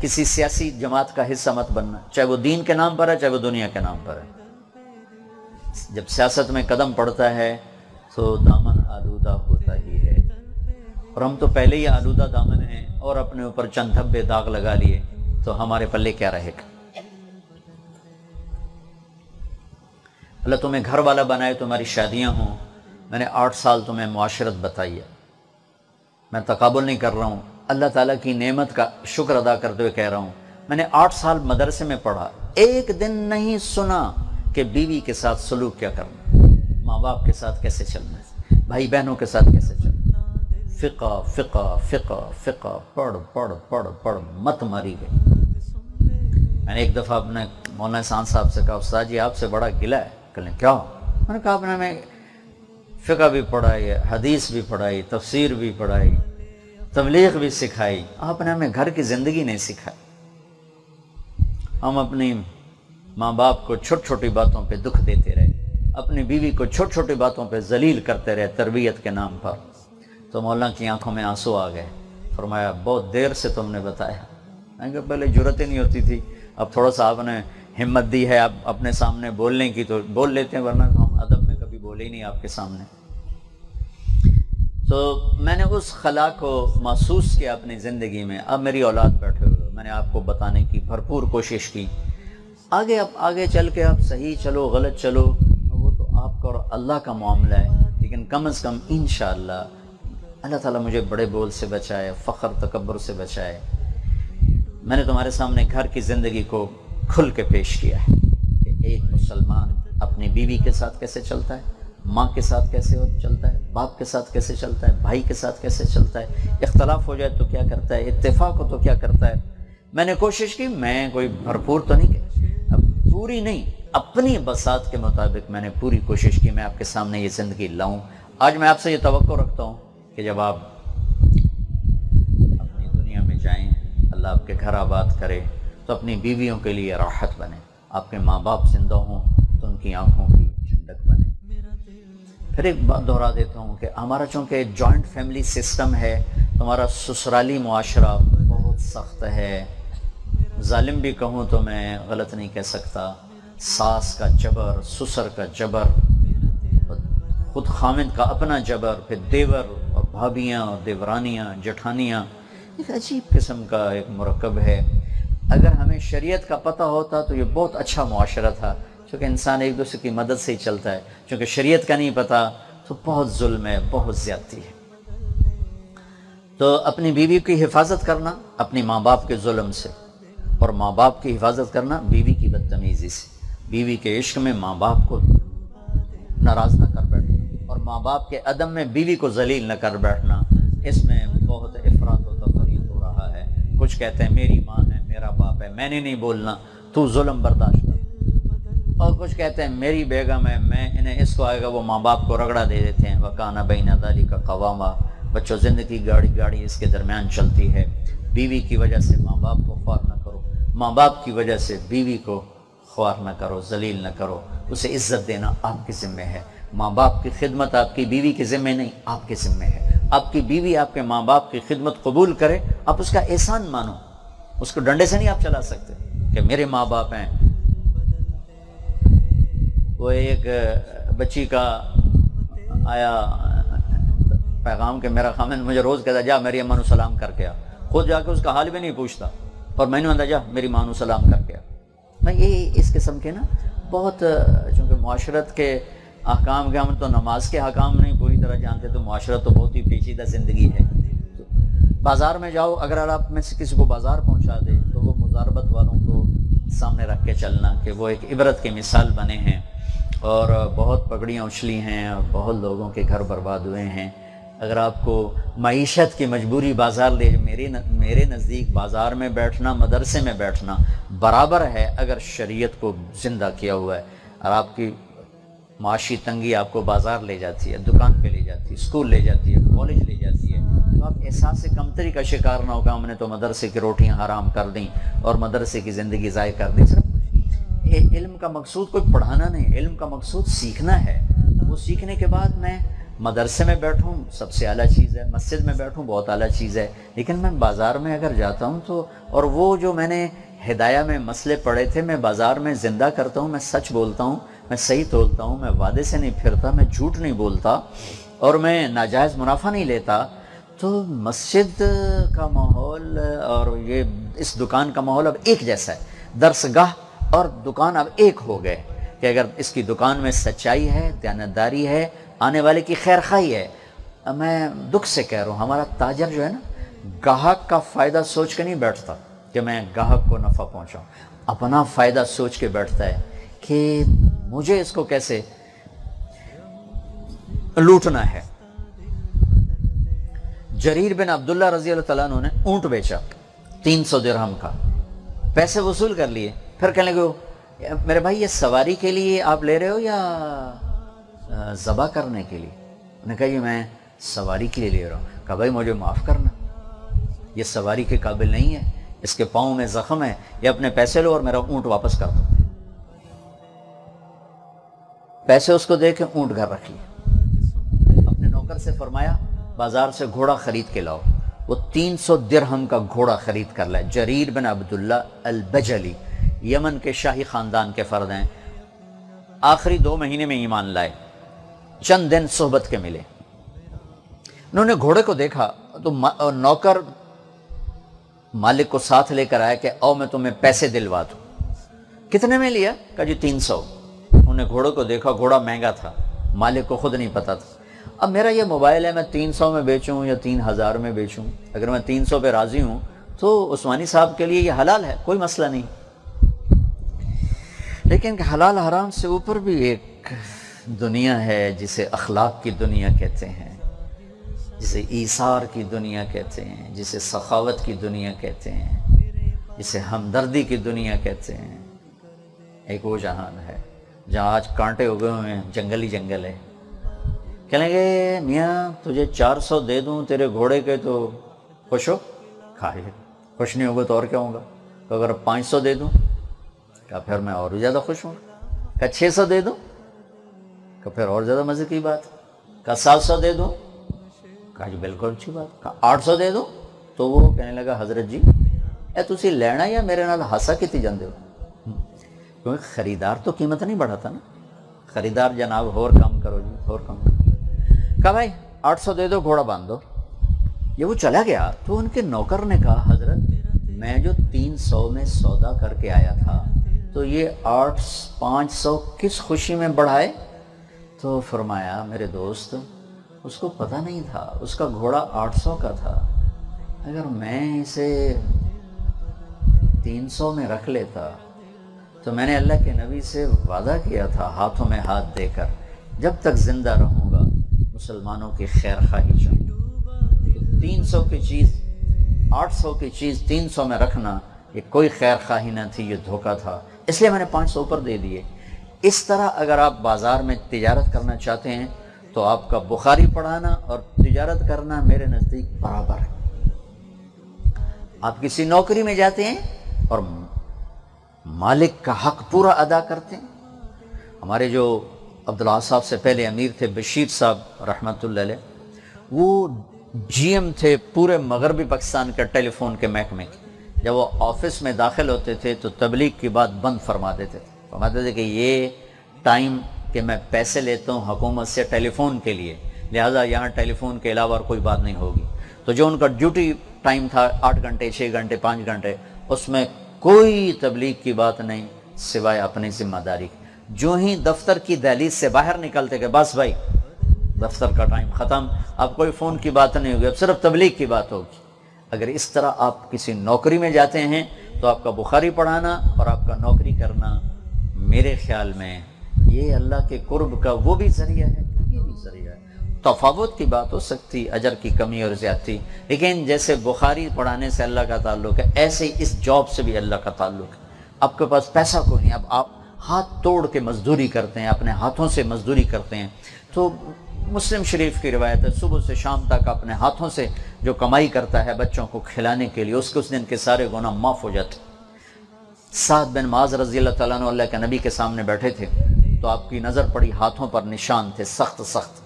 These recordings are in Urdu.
کسی سیاسی جماعت کا حصہ مت بننا، چاہے وہ دین کے نام پر ہے، چاہے وہ دنیا کے نام پر ہے۔ جب سیاست میں قدم پڑتا ہے تو دامن آلودہ ہوتا ہی ہے، اور ہم تو پہلے ہی آلودہ دامن ہیں، اور اپنے اوپر چند دھبے داغ لگا لیے تو ہمارے پلے کیا رہے گا۔ اللہ تمہیں گھر والا بنائے، تمہاری شادیاں ہوں۔ میں نے 8 سال تمہیں معاشرت بتائی ہے، میں تقابل نہیں کر رہا ہوں، اللہ تعالیٰ کی نعمت کا شکر ادا کرتے ہوئے کہہ رہا ہوں۔ میں نے 8 سال مدرسے میں پڑھا، ایک دن نہیں سنا کہ بیوی کے ساتھ سلوک کیا کرنا، ماں باپ کے ساتھ کیسے چلنا ہے، بھائی بہنوں کے ساتھ کیسے چلنا ہے۔ فقہ فقہ فقہ فقہ پڑھ پڑھ پڑھ پڑھ مت ماری گئی۔ میں نے ایک دفعہ اپنے مولانا احسان صاحب سے کہا، استاد جی آپ سے بڑا گلہ ہے۔ کہنے کیا؟ میں نے کہا آپ نے ہمیں فقہ بھی پڑھائی، حدیث بھی پڑھائی، تفسیر بھی پڑھائی، تبلیغ بھی سکھائی، آپ نے ہمیں گھر کی زندگی نہیں سکھائی۔ ہم اپنی ماں باپ کو چھوٹی چھوٹی باتوں پہ دکھ دیتے رہے، اپنی بیوی کو چھوٹی چھوٹی باتوں پہ ذلیل کرتے رہے تربیت کے نام پر۔ تو مولانا کی آنکھوں میں آنسو آ گئے، فرمایا بہت دیر سے تم نے بتایا۔ میں نے کہا پہلے جرأت ہی نہیں ہوتی تھی، اب تھوڑا سا آپ نے ہمت دی ہے اب اپنے سامنے بولنے کی تو بول لیتے ہیں، ورنہ ہم ادب میں کبھی بولے ہی نہیں آپ کے سامنے۔ تو میں نے اس خلا کو محسوس کیا اپنی زندگی میں۔ اب میری اولاد بیٹھے ہوئے، میں نے آپ کو بتانے کی بھرپور کوشش کی۔ آگے چل کے آپ صحیح چلو غلط چلو وہ تو آپ کا اور اللہ کا معاملہ ہے، لیکن کم از کم انشاءاللہ اللہ تعالیٰ مجھے بڑے بول سے بچائے، فخر تکبر سے بچائے۔ میں نے تمہارے سامنے گھر کی زندگی کو کھل کے پیش کیا ہے کہ ایک مسلمان اپنی بیوی کے ساتھ کیسے چلتا ہے، ماں کے ساتھ کیسے چلتا ہے، باپ کے ساتھ کیسے چلتا ہے، بھائی کے ساتھ کیسے چلتا ہے، اختلاف ہو جائے تو کیا کرتا ہے، اتفاق ہو تو کیا کرتا ہے۔ میں نے کوشش کی، میں کوئی بھرپور تو نہیں کہ پوری نہیں، اپنی بساط کے مطابق میں نے پوری کوشش کی میں آپ کے سامنے یہ زندگی لاؤں۔ آج میں آپ سے یہ توقع رکھتا ہوں کہ جب آپ اپنی دنیا میں جائیں، اللہ آپ کے گھر آباد کرے، تو اپنی بیویوں کے لیے راحت بنے، آپ کے ماں باپ زندہ ہوں تو ان کی آنکھوں کی ٹھنڈک بنے۔ پھر ایک بات دہرا دیتا ہوں کہ ہمارا چونکہ جوائنٹ فیملی سسٹم ہے تو ہمارا سسرالی معاشرہ بہت سخت ہے، ظالم بھی کہوں تو میں غلط نہیں کہہ سکتا۔ ساس کا جبر، سسر کا جبر، خود خامند کا اپنا جبر، پھر دیور اور بھابیاں اور دیورانیاں جٹھانیاں، ایک عجیب قسم کا ایک مرکب ہے۔ اگر ہمیں شریعت کا پتہ ہوتا تو یہ بہت اچھا معاشرہ تھا، چونکہ انسان ایک دوسرے کی مدد سے ہی چلتا ہے۔ چونکہ شریعت کا نہیں پتہ تو بہت ظلم ہے، بہت زیادتی ہے۔ تو اپنی بیوی کی حفاظت کرنا اپنی ماں باپ کے ظلم سے، اور ماں باپ کی حفاظت کرنا بیوی کی بدتمیزی سے، بیوی کے عشق میں ماں باپ کو ناراض نہ کر بیٹھنا، اور ماں باپ کے عدم میں بیوی کو ذلیل نہ کر بیٹھنا۔ اس میں بہت افراط و تفریط ہو رہا ہے۔ کچھ کہتے ہیں میری ماں ہے، میرا باپ ہے، میں نے نہیں بولنا، تو ظلم برداشت کر، اور کچھ کہتے ہیں میری بیگم ہے، میں انہیں اس کو آئے گا وہ ماں باپ کو رگڑا دے دیتے ہیں۔ وَكَانَ بَيْنَ ذَلِكَ قَوَامًا، بچوں زندگی گاڑی اس کے درمیان چلتی ہے۔ بیوی کی وجہ سے ماں باپ کو خوار نہ کرو، ماں باپ کی وجہ سے بیوی کو خوار نہ کرو، ذلیل نہ کرو، اسے عزت دینا آپ کے ذمہ ہے۔ ماں باپ کی خدمت آپ کی بیوی کے ذمہ نہیں، آپ کے ذمہ ہے۔ آپ کی بیوی آپ کے ماں باپ کی خدمت قبول کرے، آپ اس کا احسان مانو، اس کو ڈنڈے سے نہیں آپ چلا سکتے کہ میرے ماں باپ ہیں۔ وہ ایک بچی کا آیا پیغام کہ میرا خامن مجھے روز کہتا جا میری اماں نو سلام کر کے آ، خود جا کے اس کا حال بھی نہیں پوچھتا، اور میں نے کہا جا میری ماں نو سلام کر کے آ۔ میں یہ اس قسم کے نا بہت، چونکہ معاشرت کے احکام کے ہم تو نماز کے احکام نہیں پوری طرح جانتے، تو معاشرت تو بہت ہی پیچیدہ زندگی ہے۔ بازار میں جاؤ، اگر آپ میں سے کسی کو بازار پہنچا دے تو وہ مزاربت والوں کو سامنے رکھ کے چلنا کہ وہ ایک عبرت کی مثال بنے ہیں، اور بہت پگڑیاں اچھلی ہیں اور بہت لوگوں کے گھر برباد ہوئے ہیں۔ اگر آپ کو معیشت کی مجبوری بازار لے، میرے نزدیک بازار میں بیٹھنا مدرسے میں بیٹھنا برابر ہے اگر شریعت کو زندہ کیا ہوا ہے۔ اور آپ کی معاشی تنگی آپ کو بازار لے جاتی ہے، دکان پہ لے جاتی ہے، اسکول لے جاتی ہے، کالج لے جاتی ہے، تو آپ احساس کمتری کا شکار نہ ہوگا ہم نے تو مدرسے کی روٹیاں حرام کر دیں اور مدرسے کی زندگی ضائع کر دی۔ صرف علم کا مقصود کوئی پڑھانا نہیں، علم کا مقصود سیکھنا ہے۔ وہ سیکھنے کے بعد میں مدرسے میں بیٹھوں سب سے اعلیٰ چیز ہے، مسجد میں بیٹھوں بہت اعلیٰ چیز ہے، لیکن میں بازار میں اگر جاتا ہوں تو، اور وہ جو میں نے ہدایہ میں مسئلے پڑھے تھے میں بازار میں زندہ کرتا ہوں، میں سچ بولتا ہوں، میں صحیح تولتا ہوں، میں وعدے سے نہیں پھرتا، میں جھوٹ نہیں بولتا، اور میں ناجائز منافع نہیں لیتا، تو مسجد کا ماحول اور یہ اس دکان کا ماحول اب ایک جیسا ہے۔ درسگاہ اور دکان اب ایک ہو گئے کہ اگر اس کی دکان میں سچائی ہے، دیانتداری ہے، آنے والے کی خیر خواہی ہے۔ میں دکھ سے کہہ رہا ہوں، ہمارا تاجر جو ہے نا، گاہک کا فائدہ سوچ کے نہیں بیٹھتا کہ میں گاہک کو نفع پہنچاؤں، اپنا فائدہ سوچ کے بیٹھتا ہے کہ مجھے اس کو کیسے لوٹنا ہے۔ جریر بن عبداللہ رضی اللہ تعالیٰ عنہ نے اونٹ بیچا 300 درہم کا، پیسے وصول کر لیے، پھر کہنے لگے میرے بھائی یہ سواری کے لیے آپ لے رہے ہو یا ذبح کرنے کے لیے؟ انہوں نے کہا یہ میں سواری کے لیے لے رہا ہوں۔ کہا بھائی مجھے معاف کرنا، یہ سواری کے قابل نہیں ہے، اس کے پاؤں میں زخم ہے، یہ اپنے پیسے لو اور میرا اونٹ واپس کر دو۔ پیسے اس کو دے کے اونٹ گھر رکھ لیے، اپنے نوکر سے فرمایا بازار سے گھوڑا خرید کے لاؤ۔ وہ 300 درہم کا گھوڑا خرید کر لائے۔ جریر بن عبداللہ البجلی یمن کے شاہی خاندان کے فرد ہیں، آخری 2 مہینے میں ایمان لائے، چند دن صحبت کے ملے۔ انہوں نے گھوڑے کو دیکھا تو نوکر مالک کو ساتھ لے کر آیا کہ او میں تمہیں پیسے دلوا دوں۔ کتنے میں لیا؟ کہا جی 300۔ انہوں نے گھوڑے کو دیکھا، گھوڑا مہنگا تھا، مالک کو خود نہیں پتا تھا۔ اب میرا یہ موبائل ہے، میں 300 میں بیچوں یا 3000 میں بیچوں، اگر میں 300 پہ راضی ہوں تو عثمانی صاحب کے لیے یہ حلال ہے، کوئی مسئلہ نہیں۔ لیکن حلال حرام سے اوپر بھی ایک دنیا ہے جسے اخلاق کی دنیا کہتے ہیں، جسے ایثار کی دنیا کہتے ہیں، جسے سخاوت کی دنیا کہتے ہیں، جسے ہمدردی کی دنیا کہتے ہیں۔ ایک وہ جہان ہے جہاں آج کانٹے اگے ہوئے ہیں، جنگل ہی جنگل ہے۔ کہنے گے میاں تجھے 400 دے دوں تیرے گھوڑے کے تو خوش ہو؟ کھائے خوش نہیں ہوگا تو اور کیا ہوگا؟ تو اگر 500 دے دوں؟ کہا پھر میں اور بھی زیادہ خوش ہوں۔ کہا 600 دے دوں؟ کہا پھر اور زیادہ مزے کی بات۔ کہا 700 دے دوں؟ کہا جی بالکل اچھی بات۔ کہا 800 دے دوں؟ تو وہ کہنے لگا حضرت جی اے تسی لینا یا میرے نال ہاسا کیتی جاندے ہو؟ کیونکہ خریدار تو قیمت نہیں بڑھاتا نا، خریدار جناب اور کم کرو جی، اور کم کرو۔ کہا بھائی 800 دے دو، گھوڑا باندھ دو۔ یہ وہ چلا گیا تو ان کے نوکر نے کہا حضرت میں جو 300 میں سودا کر کے آیا تھا تو یہ 500 کس خوشی میں بڑھائے؟ تو فرمایا میرے دوست اس کو پتہ نہیں تھا، اس کا گھوڑا 800 کا تھا، اگر میں اسے 300 میں رکھ لیتا تو میں نے اللہ کے نبی سے وعدہ کیا تھا ہاتھوں میں ہاتھ دے کر جب تک زندہ رہوں گا مسلمانوں کی خیر خواہی چاہوں۔ 300 کی چیز 800 کی چیز 300 میں رکھنا یہ کوئی خیر خواہی نہ تھی، یہ دھوکہ تھا، اس لیے میں نے 500 پر دے دیے۔ اس طرح اگر آپ بازار میں تجارت کرنا چاہتے ہیں تو آپ کا بخاری پڑھانا اور تجارت کرنا میرے نزدیک برابر ہے۔ آپ کسی نوکری میں جاتے ہیں اور مالک کا حق پورا ادا کرتے ہیں۔ ہمارے جو عبداللہ صاحب سے پہلے امیر تھے بشیر صاحب رحمۃ اللہ علیہ، وہ جی ایم تھے پورے مغربی پاکستان کے ٹیلی فون کے محکمے کے۔ جب وہ آفس میں داخل ہوتے تھے تو تبلیغ کی بات بند فرما دیتے تھے، فرماتے تھے کہ یہ ٹائم کہ میں پیسے لیتا ہوں حکومت سے ٹیلی فون کے لیے، لہٰذا یہاں ٹیلی فون کے علاوہ اور کوئی بات نہیں ہوگی۔ تو جو ان کا ڈیوٹی ٹائم تھا 8 گھنٹے 6 گھنٹے 5 گھنٹے، اس میں کوئی تبلیغ کی بات نہیں سوائے اپنی ذمہ داری۔ جو ہی دفتر کی دہلیز سے باہر نکلتے کہ بس بھائی دفتر کا ٹائم ختم، اب کوئی فون کی بات نہیں ہوگی، اب صرف تبلیغ کی بات ہوگی۔ اگر اس طرح آپ کسی نوکری میں جاتے ہیں تو آپ کا بخاری پڑھانا اور آپ کا نوکری کرنا میرے خیال میں یہ اللہ کے قرب کا وہ بھی ذریعہ ہے، یہ بھی ذریعہ ہے۔ تفاوت کی بات ہو سکتی، اجر کی کمی اور زیادتی، لیکن جیسے بخاری پڑھانے سے اللہ کا تعلق ہے ایسے ہی اس جاب سے بھی اللہ کا تعلق ہے۔ آپ کے پاس پیسہ کوئی نہیں، اب آپ ہاتھ توڑ کے مزدوری کرتے ہیں، اپنے ہاتھوں سے مزدوری کرتے ہیں۔ تو مسلم شریف کی روایت ہے صبح سے شام تک اپنے ہاتھوں سے جو کمائی کرتا ہے بچوں کو کھلانے کے لیے، اس کے اس دن کے سارے گناہ معاف ہو جاتے۔ سعد بن معاذ رضی اللہ تعالیٰ عنہ اللہ کے نبی کے سامنے بیٹھے تھے تو آپ کی نظر پڑی ہاتھوں پر نشان تھے سخت سخت،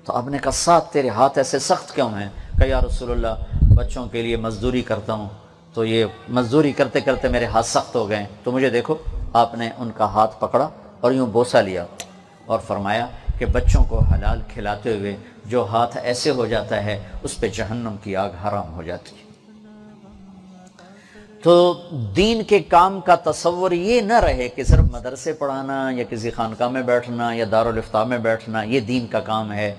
تو آپ نے کہا سات تیرے ہاتھ ایسے سخت کیوں ہیں؟ کہ یا رسول اللہ بچوں کے لیے مزدوری کرتا ہوں تو یہ مزدوری کرتے کرتے میرے ہاتھ سخت ہو گئے، تو مجھے دیکھو۔ آپ نے ان کا ہاتھ پکڑا اور یوں بوسہ لیا اور فرمایا کہ بچوں کو حلال کھلاتے ہوئے جو ہاتھ ایسے ہو جاتا ہے اس پہ جہنم کی آگ حرام ہو جاتی ہے۔ تو دین کے کام کا تصور یہ نہ رہے کہ صرف مدرسے پڑھانا یا کسی خانقاہ میں بیٹھنا یا دارالافتاء میں بیٹھنا یہ دین کا کام ہے۔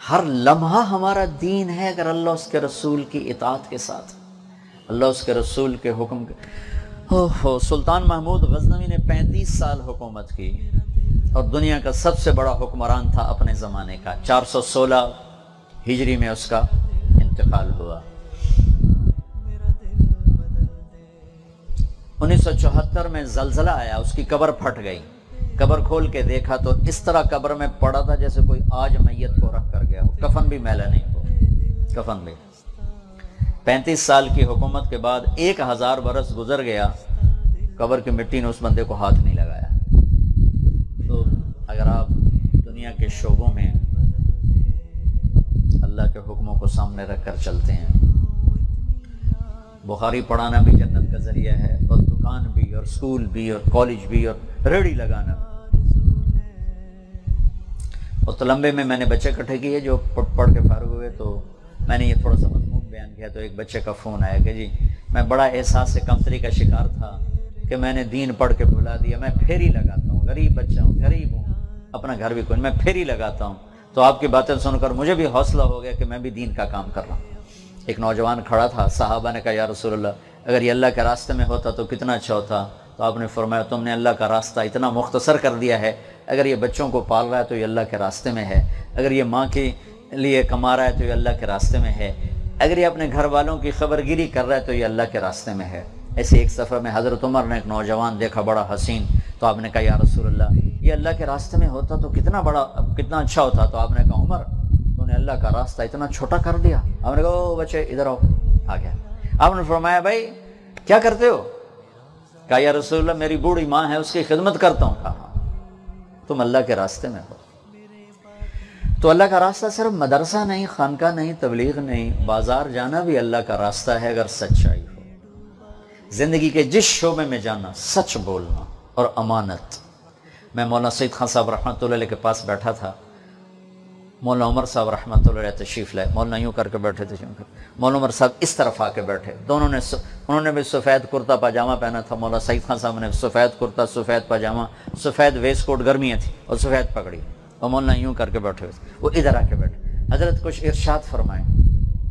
ہر لمحہ ہمارا دین ہے اگر اللہ اس کے رسول کی اطاعت کے ساتھ، اللہ اس کے رسول کے حکم کے۔ سلطان محمود غزنوی نے 35 سال حکومت کی اور دنیا کا سب سے بڑا حکمران تھا اپنے زمانے کا۔ 416 ہجری میں اس کا انتقال ہوا۔ 1974 میں زلزلہ آیا، اس کی قبر پھٹ گئی۔ قبر کھول کے دیکھا تو اس طرح قبر میں پڑا تھا جیسے کوئی آج میت کو رکھ کر گیا ہو، کفن بھی میلا نہیں ہو، کفن بھی۔ 35 سال کی حکومت کے بعد 1000 برس گزر گیا، قبر کی مٹی نے اس بندے کو ہاتھ نہیں لگایا۔ تو اگر آپ دنیا کے شعبوں میں اللہ کے حکموں کو سامنے رکھ کر چلتے ہیں، بخاری پڑھانا بھی جنت کا ذریعہ ہے، اور دکان بھی اور اسکول بھی اور کالج بھی اور ریڑھی لگانا۔ اور تلمبے میں میں نے بچے اکٹھے کیے جو پڑھ کے فارغ ہوئے، تو میں نے یہ تھوڑا سا مضمون بیان کیا تو ایک بچے کا فون آیا کہ جی میں بڑا احساس سے کمتری کا شکار تھا کہ میں نے دین پڑھ کے بھلا دیا، میں پھیری لگاتا ہوں، غریب بچہ ہوں، غریب ہوں، اپنا گھر بھی کوئی، میں پھیری لگاتا ہوں۔ تو آپ کی باتیں سن کر مجھے بھی حوصلہ ہو گیا کہ میں بھی دین کا کام کر رہا ہوں۔ ایک نوجوان کھڑا تھا، صحابہ نے کہا یا رسول اللہ اگر یہ اللہ کے راستے میں ہوتا تو کتنا اچھا ہوتا۔ تو آپ نے فرمایا تم نے اللہ کا راستہ اتنا مختصر کر دیا ہے، اگر یہ بچوں کو پال رہا ہے تو یہ اللہ کے راستے میں ہے، اگر یہ ماں کے لیے کما رہا ہے تو یہ اللہ کے راستے میں ہے، اگر یہ اپنے گھر والوں کی خبر گیری کر رہا ہے تو یہ اللہ کے راستے میں ہے۔ ایسے ایک سفر میں حضرت عمر نے ایک نوجوان دیکھا بڑا حسین، تو آپ نے کہا یا رسول اللہ یہ اللہ کے راستے میں ہوتا تو کتنا اچھا ہوتا۔ تو آپ نے کہا عمر تو نے اللہ کا راستہ اتنا چھوٹا کر دیا۔ آپ نے کہا او بچے ادھر آؤ، آ گیا۔ آپ نے فرمایا بھائی کیا کرتے ہو؟ کہا یا رسول اللہ میری بوڑھی ماں ہے اس کی خدمت کرتا ہوں۔ کہا تم اللہ کے راستے میں ہو۔ تو اللہ کا راستہ صرف مدرسہ نہیں، خانقاہ نہیں، تبلیغ نہیں، بازار جانا بھی اللہ کا راستہ ہے اگر سچائی ہو۔ زندگی کے جس شعبے میں جانا، سچ بولنا اور امانت۔ میں مولانا سید خان صاحب رحمۃ اللہ علیہ کے پاس بیٹھا تھا، مولانا عمر صاحب رحمۃ اللہ علیہ تشریف لائے، مولانا یوں کر کے بیٹھے تھے، مولانا عمر صاحب اس طرف آ کے بیٹھے، انہوں نے بھی سفید کرتا پاجامہ پہنا تھا، مولانا سید خان صاحب نے سفید کرتا، سفید پاجامہ، سفید ویسٹ کوٹ، گرمیاں تھی، اور سفید پگڑی، اور مولانا یوں کر کے بیٹھے ہوئے، وہ ادھر آ کے بیٹھے۔ حضرت کچھ ارشاد فرمائیں،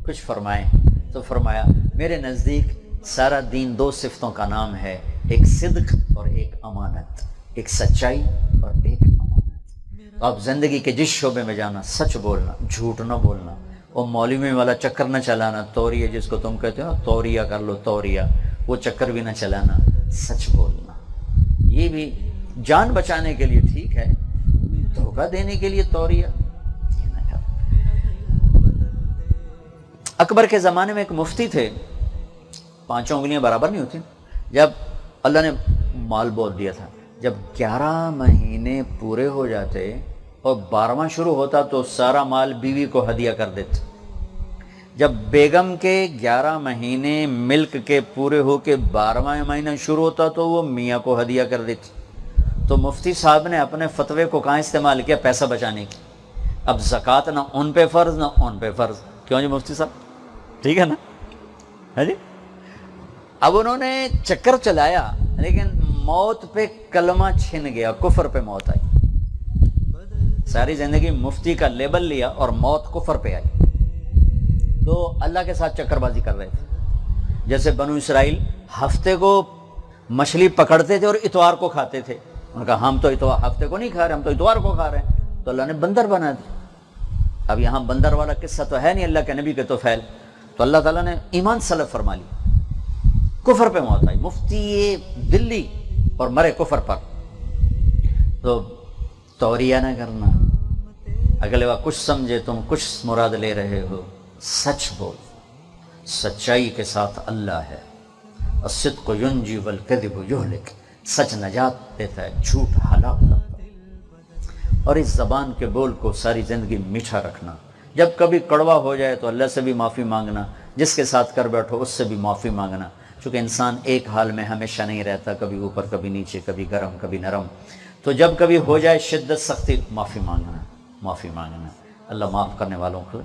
کچھ فرمائیں، تو فرمایا میرے نزدیک سارا دین دو صفتوں کا نام ہے، ایک صدق اور ایک امانت، ایک سچائی اور ایک امانت۔ تو آپ زندگی کے جس شعبے میں جانا، سچ بولنا، جھوٹ نہ بولنا، اور مولوی والا چکر نہ چلانا، توریہ جس کو تم کہتے ہو نا، توریہ کر لو، توریہ، وہ چکر بھی نہ چلانا، سچ بولنا۔ یہ بھی جان بچانے کے لیے ٹھیک ہے، دھوکہ دینے کے لیے توریہ یہ نہ کر۔ اکبر کے زمانے میں ایک مفتی تھے، 5 انگلیاں برابر نہیں ہوتی، جب اللہ نے مال بول دیا تھا، جب 11 مہینے پورے ہو جاتے اور 12واں شروع ہوتا تو سارا مال بیوی کو ہدیہ کر دیتے۔ جب بیگم کے 11 مہینے ملک کے پورے ہو کے 12واں مہینہ شروع ہوتا تو وہ میاں کو ہدیہ کر دیتی۔ تو مفتی صاحب نے اپنے فتوے کو کہاں استعمال کیا؟ پیسہ بچانے کی۔ اب زکوٰۃ نہ ان پہ فرض نہ ان پہ فرض، کیوں جی مفتی صاحب؟ ٹھیک ہے نا؟ ہے جی؟ اب انہوں نے چکر چلایا لیکن موت پہ کلمہ چھن گیا، کفر پہ موت آئی۔ ساری زندگی مفتی کا لیبل لیا اور موت کفر پہ آئی۔ تو اللہ کے ساتھ چکر بازی کر رہے تھے، جیسے بنو اسرائیل ہفتے کو مچھلی پکڑتے تھے اور اتوار کو کھاتے تھے۔ انہوں نے کہا ہم تو ہفتے کو نہیں کھا رہے، ہم تو اتوار کو کھا رہے ہیں، تو اللہ نے بندر بنا دیا۔ اب یہاں بندر والا قصہ تو ہے نہیں اللہ کے نبی کے تو فعل، تو اللہ تعالیٰ نے ایمان سلب فرما لی، کفر پہ موت آئی، مفتی دلی اور مرے کفر پر۔ تو توریہ نہ کرنا، اگلے وقت کچھ سمجھے تم کچھ مراد لے رہے ہو، سچ بول، سچائی کے ساتھ اللہ ہے، الصدق ینجی والکذب یہلک، سچ نجات دیتا ہے، جھوٹ ہلاک کرتا ہے۔ اور اس زبان کے بول کو ساری زندگی میٹھا رکھنا. جب کبھی کڑوا ہو جائے تو اللہ سے بھی معافی مانگنا، جس کے ساتھ کر بیٹھو اس سے بھی معافی مانگنا، چونکہ انسان ایک حال میں ہمیشہ نہیں رہتا، کبھی اوپر کبھی نیچے، کبھی گرم کبھی نرم. تو جب کبھی ہو جائے شدت سختی، معافی مانگنا، معافی مانگنا. اللہ معاف کرنے والوں کو